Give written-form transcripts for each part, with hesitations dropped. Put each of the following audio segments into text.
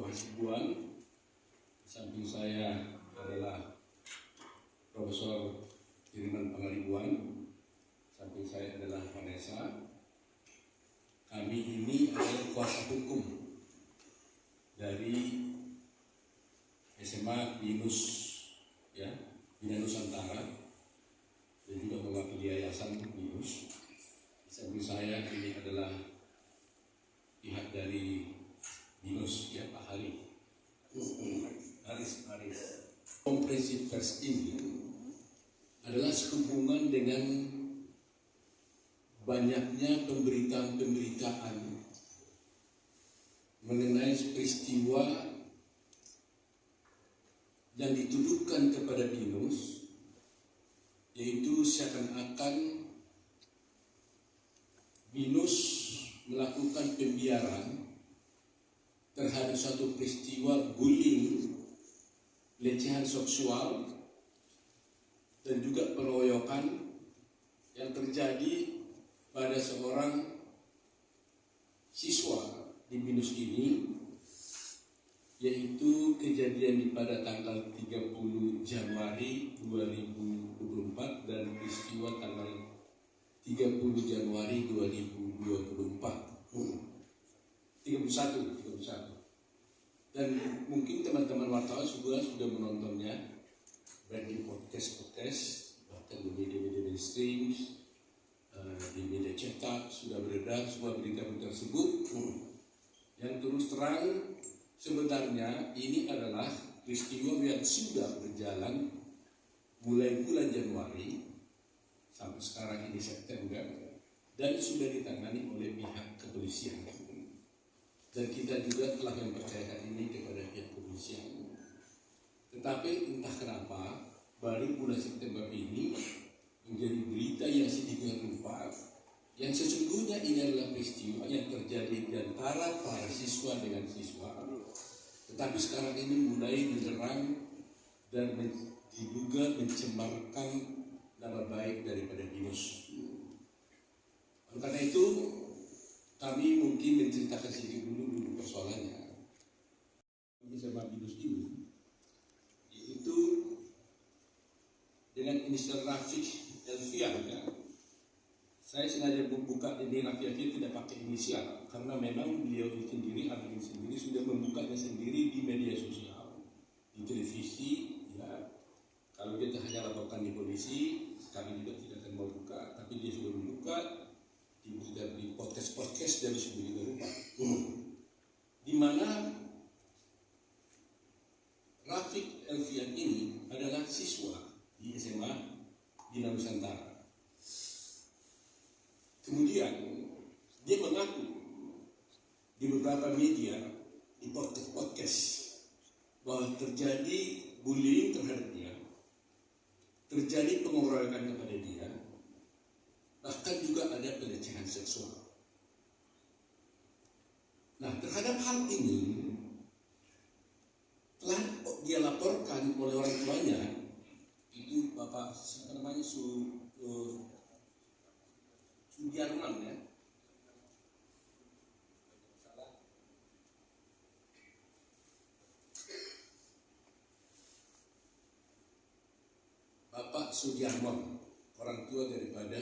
Hasibuan. Samping saya adalah Profesor Kiriman Pangaribuan. Samping saya adalah Vanessa. Kami ini adalah kuasa hukum dari SMA Binus, ya, Bina Nusantara, dan juga mewakili Yayasan Binus. Samping saya ini adalah pihak dari Binus, ya, Pak Haris. Komprehensif pers ini adalah sehubungan dengan banyaknya pemberitaan mengenai peristiwa yang dituduhkan kepada Binus, yaitu seakan-akan Binus melakukan pembiaran terhadap suatu peristiwa bullying, pelecehan seksual, dan juga pengeroyokan yang terjadi pada seorang siswa di Binus ini, yaitu kejadian pada tanggal 30 Januari 2024 dan peristiwa tanggal 30 Januari 2024. 31. Dan mungkin teman-teman wartawan sudah menontonnya, baik di podcast, bahkan di media mainstream, di media cetak sudah beredar semua berita-berita tersebut. Yang terus terang sebenarnya ini adalah peristiwa yang sudah berjalan mulai bulan Januari sampai sekarang ini September, dan sudah ditangani oleh pihak kepolisian. Dan kita juga telah mempercayakan ini kepada pihak kepolisian. Tetapi entah kenapa baru bulan September ini menjadi berita yang sedemikian rupa, yang sesungguhnya ini adalah peristiwa yang terjadi di antara para siswa dengan siswa. Tetapi sekarang ini mulai menyerang dan diduga mencemarkan nama baik daripada Binus. Karena itu kami mungkin menceritakan sedikit dulu persoalannya. Sama Binus ini, yaitu dengan inisial Rafiq Elfian, ya. Saya sengaja membuka ini Rafiq tidak pakai inisial karena memang beliau sendiri, admin sendiri sudah membukanya sendiri di media sosial, di televisi, ya. Kalau dia hanya laporkan di polisi, kami juga tidak akan mau buka, tapi dia sudah membuka di podcast dan sebagainya rupa. Di mana Rafiq Elfian ini adalah siswa di SMA Bina Nusantara. Kemudian dia mengaku di beberapa media, di podcast bahwa terjadi bullying terhadap dia, terjadi pengeroyokan kepada dia, bahkan juga ada pelecehan seksual. Nah, terhadap hal ini telah dia laporkan oleh orang tuanya, itu Bapak siapa namanya, Sudiarman, ya. Bapak Sudiarman, orang tua daripada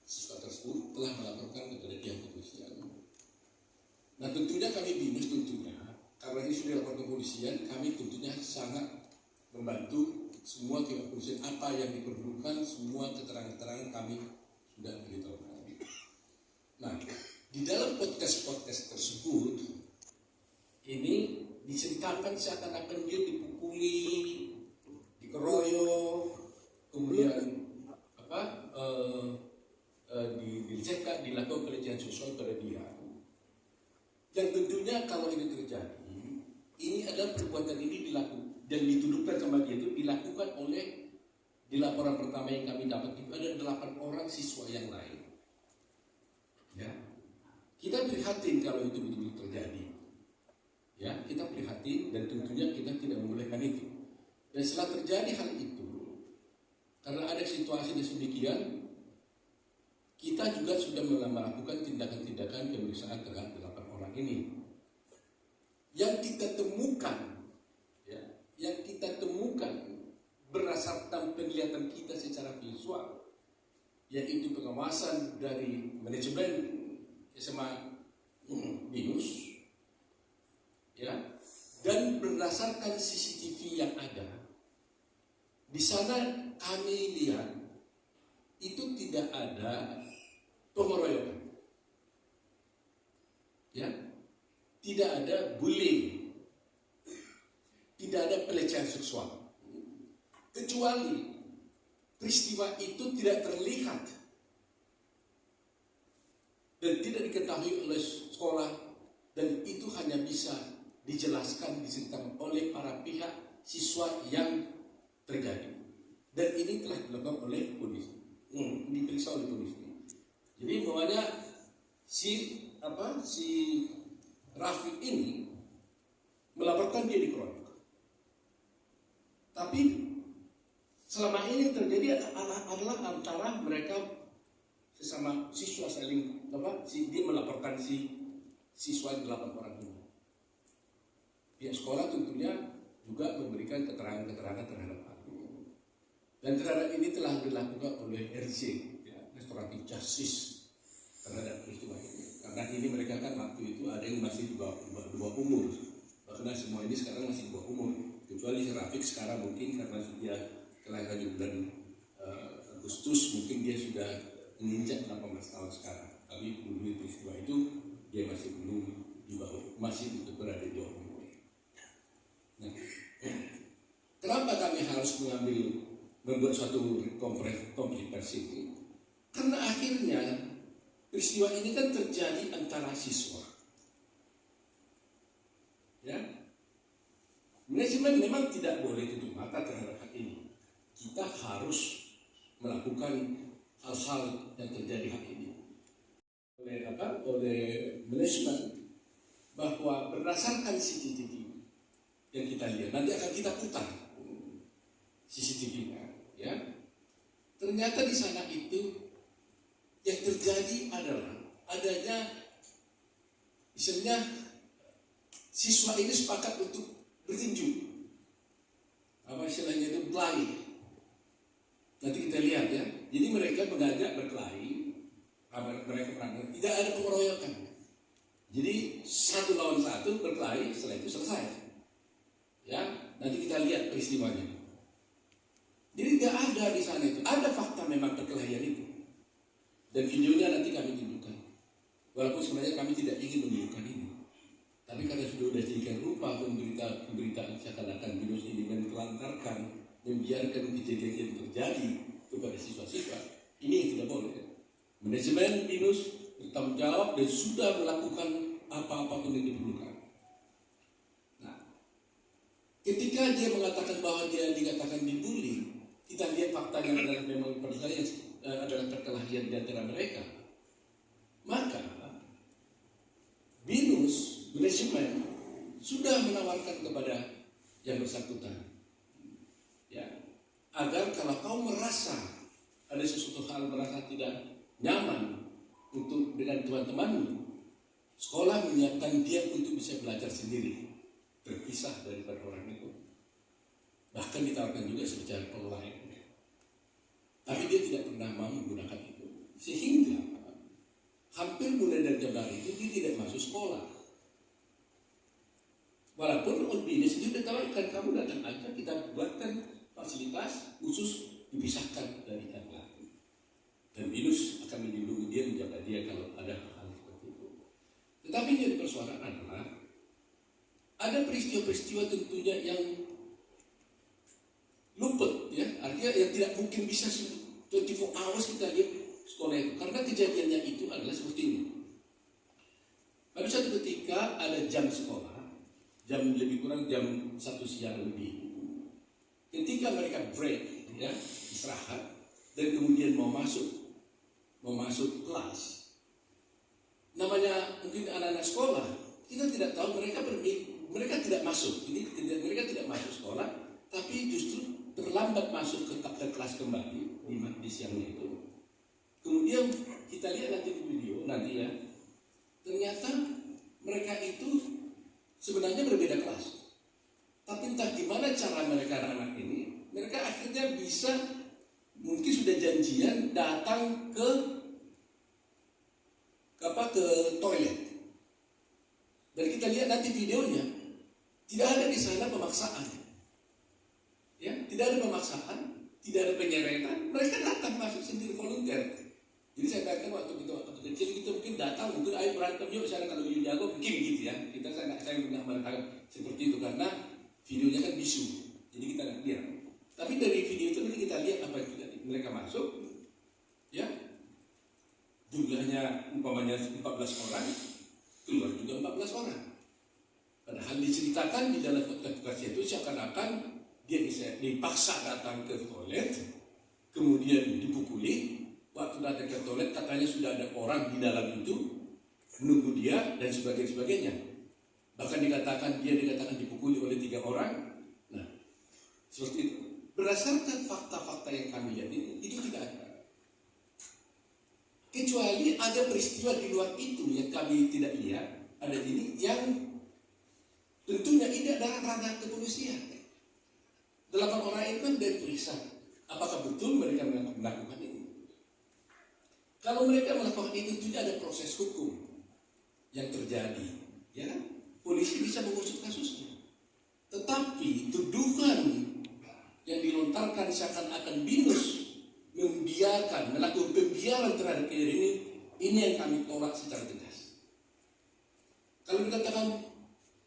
siswa tersebut, telah melaporkan kepada pihak kepolisian. Nah, tentunya kami Binus karena ini sudah dilaporkan kepolisian, kami tentunya sangat membantu semua pihak kepolisian, apa yang diperlukan, semua keterangan-keterangan kami sudah beritahukan. Nah, di dalam podcast tersebut ini diceritakan seakan-akan dia dipukuli, dikeroyok, kemudian dilecehkan, dilakukan pelecehan seksual pada dia. Yang tentunya kalau ini terjadi, ini adalah perbuatan ini dilakukan dan dituduhkan sama dia itu dilakukan oleh, di laporan pertama yang kami dapat itu ada 8 orang siswa yang lain. Ya, kita prihatin kalau itu betul-betul terjadi. Ya, kita prihatin dan tentunya kita tidak membolehkan itu. Dan setelah terjadi hal itu, karena ada situasi yang sedemikian, kita juga sudah melakukan tindakan-tindakan pemeriksaan terhadap 8 orang ini. Yang kita temukan, ya, yang kita temukan berdasarkan penglihatan kita secara visual, yaitu pengawasan dari manajemen SMA BINUS, ya, dan berdasarkan CCTV yang ada, di sana kami lihat itu tidak ada pengeroyokan, ya, tidak ada bullying, tidak ada pelecehan seksual. Kecuali peristiwa itu tidak terlihat dan tidak diketahui oleh sekolah, dan itu hanya bisa dijelaskan, diceritakan oleh para pihak siswa yang terjadi. Dan ini telah dilakukan oleh polisi, diperiksa oleh polisi. Jadi umpamanya si Rafiq ini melaporkan dia dikeroyok, tapi selama ini terjadi adalah antara mereka sesama siswa saling dia melaporkan si siswa 8 orang ini. Pihak sekolah tentunya juga memberikan keterangan-keterangan terhadap hal ini. Dan terhadap ini telah dilakukan oleh RC, ya, Restoratif Justice, terhadap peristiwa ini. Karena ini mereka kan waktu itu ada yang masih di bawah umur. Karena semua ini sekarang masih di bawah umur. Kecuali si Rafiq sekarang mungkin karena sudah kelahiran di bulan Agustus, mungkin dia sudah menginjak 18 tahun sekarang. Tapi dulu peristiwa itu dia masih belum di bawah, masih berada di bawah umur. Nah, kenapa kami harus membuat suatu konferensi ini? Karena akhirnya peristiwa ini kan terjadi antara siswa, ya. Manajemen memang tidak boleh tutup mata terhadap hal ini. Kita harus melakukan hal-hal yang terjadi hari ini. Oleh manajemen, bahwa berdasarkan CCTV yang kita lihat, nanti akan kita putar CCTV-nya, ya. Ternyata di sana itu yang terjadi adalah adanya, misalnya siswa ini sepakat untuk bertinju, apa istilahnya itu, berkelahi. Nanti kita lihat, ya. Jadi mereka mengajak berkelahi, mereka perang, tidak ada pengeroyokan. Jadi 1 lawan 1 berkelahi, setelah itu selesai. Ya, nanti kita lihat peristiwanya. Jadi tidak ada di sana itu, ada fakta memang perkelahian itu. Dan videonya nanti kami tunjukkan. Walaupun sebenarnya kami tidak ingin menunjukkan ini. Tapi karena sudah jadikan rupa pemberitaan seakan-akan BINUS ini menelantarkan, membiarkan kejadian yang terjadi kepada siswa-siswa, ini yang tidak boleh. Manajemen BINUS bertanggung jawab dan sudah melakukan apa-apapun yang diperlukan. Nah, ketika dia mengatakan bahwa dia dikatakan dibully, kita lihat faktanya adalah memang adalah perkelahian di antara mereka. Maka BINUS, manajemen sudah menawarkan kepada yang bersangkutan, ya, agar kalau kau merasa ada sesuatu hal merasa tidak nyaman untuk dengan teman-temanmu, sekolah menyiapkan dia untuk bisa belajar sendiri, terpisah daripada orang itu. Bahkan ditawarkan juga secara online. Tapi dia tidak pernah mau menggunakan itu. Sehingga hampir mulai dari Januari itu dia tidak masuk sekolah. Walaupun oleh BINUS itu sudah tawarkan, kamu datang aja, kita buatkan fasilitas khusus dipisahkan dari yang lain. Dan BINUS akan melindungi dia, menjaga dia kalau ada hal seperti itu. Tetapi yang jadi persoalan adalah ada peristiwa-peristiwa tentunya yang luput, ya, artinya yang tidak mungkin bisa 24 hours kita lihat sekolah itu, karena kejadiannya itu adalah seperti ini. Pada suatu ketika ada jam sekolah, jam lebih kurang jam 1 siang lebih. Ketika mereka break, ya, istirahat, dan kemudian mau masuk kelas, namanya mungkin anak-anak sekolah, kita tidak tahu mereka tidak masuk. Ini mereka tidak masuk sekolah, tapi justru terlambat masuk ke kelas kembali di siangnya itu. Kemudian kita lihat nanti di video nanti, ya, ternyata mereka itu sebenarnya berbeda kelas. Tapi entah gimana cara mereka anak-anak ini, mereka akhirnya bisa, mungkin sudah janjian datang ke toilet. Dan kita lihat nanti videonya, tidak ada di sana pemaksaan. Ya, tidak ada pemaksaan, tidak ada penyeretan, mereka datang masuk sendiri volunteer. Jadi saya katakan waktu kecil kita mungkin datang, mungkin ayo berantem yuk, saya kalau you jago mungkin gitu ya. Saya nggak mengatakan seperti itu karena videonya kan bisu, jadi kita nggak lihat. Tapi dari video itu nanti kita lihat apa yang terjadi. Mereka masuk, ya, jumlahnya umpamanya 14 orang, keluar juga 14 orang. Padahal diceritakan di dalam podcast itu seakan-akan dia bisa dipaksa datang ke toilet, kemudian dipukuli. Waktu datang ke toilet katanya sudah ada orang di dalam itu menunggu dia dan sebagainya. Bahkan dia dikatakan dipukuli oleh 3 orang. Nah, seperti itu. Berdasarkan fakta-fakta yang kami lihat ini, itu tidak ada. Kecuali ada peristiwa di luar itu yang kami tidak lihat, ada ini yang tentunya ini adalah ranah kepolisian. 8 orang itu kan diperiksa. Apakah betul mereka melakukan ini? Kalau mereka melakukan itu, tentunya ada proses hukum yang terjadi. Ya, polisi bisa mengusut kasusnya. Tetapi tuduhan yang dilontarkan seakan-akan BINUS melakukan pembiaran terhadap ini yang kami tolak secara tegas. Kalau dikatakan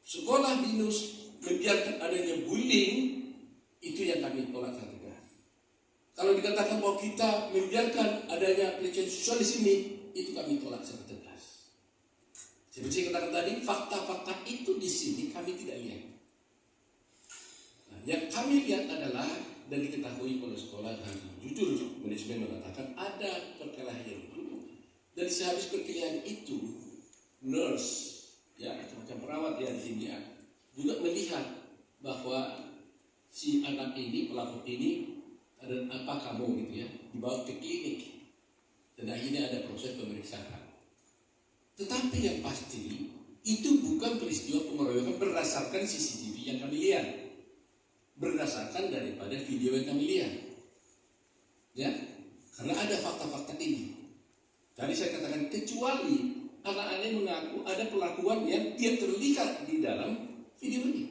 sekolah BINUS membiarkan adanya bullying, itu yang kami tolak secara tegas. Kalau dikatakan bahwa kita membiarkan adanya pelecehan seksual di sini, itu kami tolak secara tegas. Seperti saya katakan tadi, fakta-fakta itu di sini kami tidak lihat. Nah, yang kami lihat adalah dan diketahui oleh sekolah dan jujur manajemen mengatakan ada perkelahian itu. Dan sehabis perkelahian itu, nurse, ya macam perawat yang di sini ya, juga melihat bahwa si anak ini, pelaku ini, ada apa kamu gitu ya, dibawa ke klinik. Dan akhirnya ada proses pemeriksaan. Tetapi yang pasti, itu bukan peristiwa pengeroyokan berdasarkan CCTV yang kami lihat. Berdasarkan daripada video yang kami lihat. Ya, karena ada fakta-fakta ini. Tadi saya katakan, kecuali anak-anak mengaku ada perlakuan yang tidak terlihat di dalam video ini.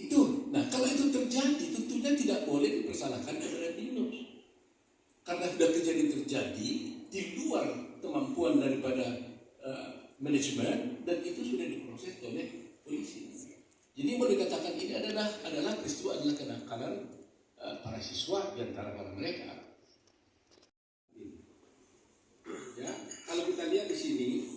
Itu, nah kalau itu terjadi, tentunya tidak boleh dipersalahkan kepada BINUS. Karena sudah terjadi di luar kemampuan daripada manajemen dan itu sudah diproses oleh polisi. Jadi boleh dikatakan ini adalah peristiwa adalah kenakalan para siswa di antara mereka. Ya, kalau kita lihat di sini,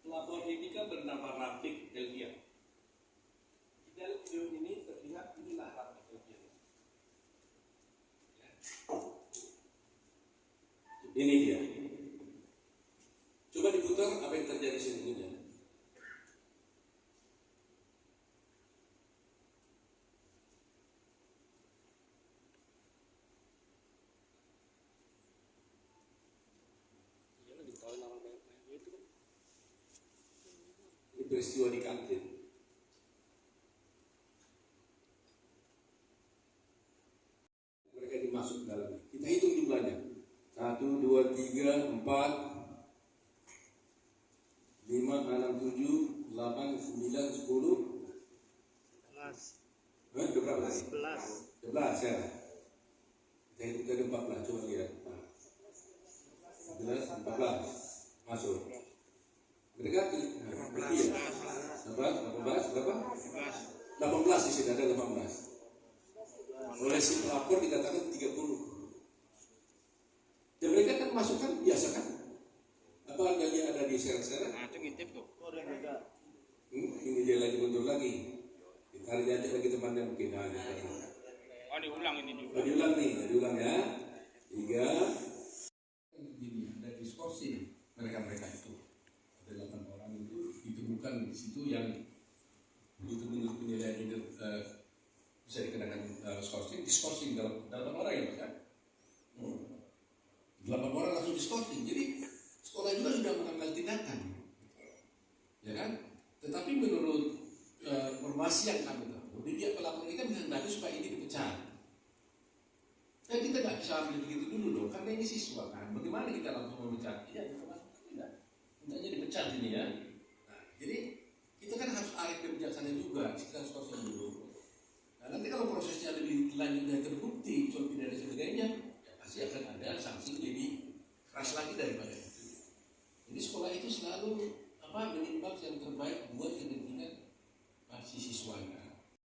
pelapor ini kan bernama Rafiq Elvia. Di dalam video ini terlihat inilah Rafiq Elvia. Ini dia. Coba diputar apa yang terjadi sesungguhnya. Ini peristiwa di kantin. Mereka dimasuk ke dalam. Kita hitung jumlahnya. 1, 2, 3, 4, 5, 6, 7, 8, 9, 10. 11. Berapa tadi? 11 ya. Kita hitung dari 14, coba lihat. 11, 14 masuk. Mereka 15. Berapa? 18 di sini ada 18. Oleh si pelapor dikatakan 30. Dan mereka kan masuk kan biasa kan? Apa Anda lihat ada di seret-seret? Nah, itu ngintip tuh. Ini dia lagi mundur lagi. Ditarik aja lagi temannya mungkin ada. Oh, diulang ini juga. Oh, diulang ya. 3. Ini ada diskorsi mereka itu. Ada 8 orang itu ditemukan di situ yang begitu menurut penilaian dikenakan diskorsing dalam orang ya kan. 8 orang langsung diskorsing. Jadi sekolah juga sudah mengambil tindakan, ya kan? Tetapi menurut informasi yang kami tahu, di pihak pelapor ini kan menghendaki supaya ini dipecat. Dan kita nggak bisa ambil begitu dulu dong, karena ini siswa kan. Bagaimana kita langsung memecat? Iya, tidak. Mintanya dipecat ini ya. Nah, jadi kita kan harus arif dan bijaksana juga. Kita harus kosong dulu. Nah, nanti kalau prosesnya lebih lanjut dan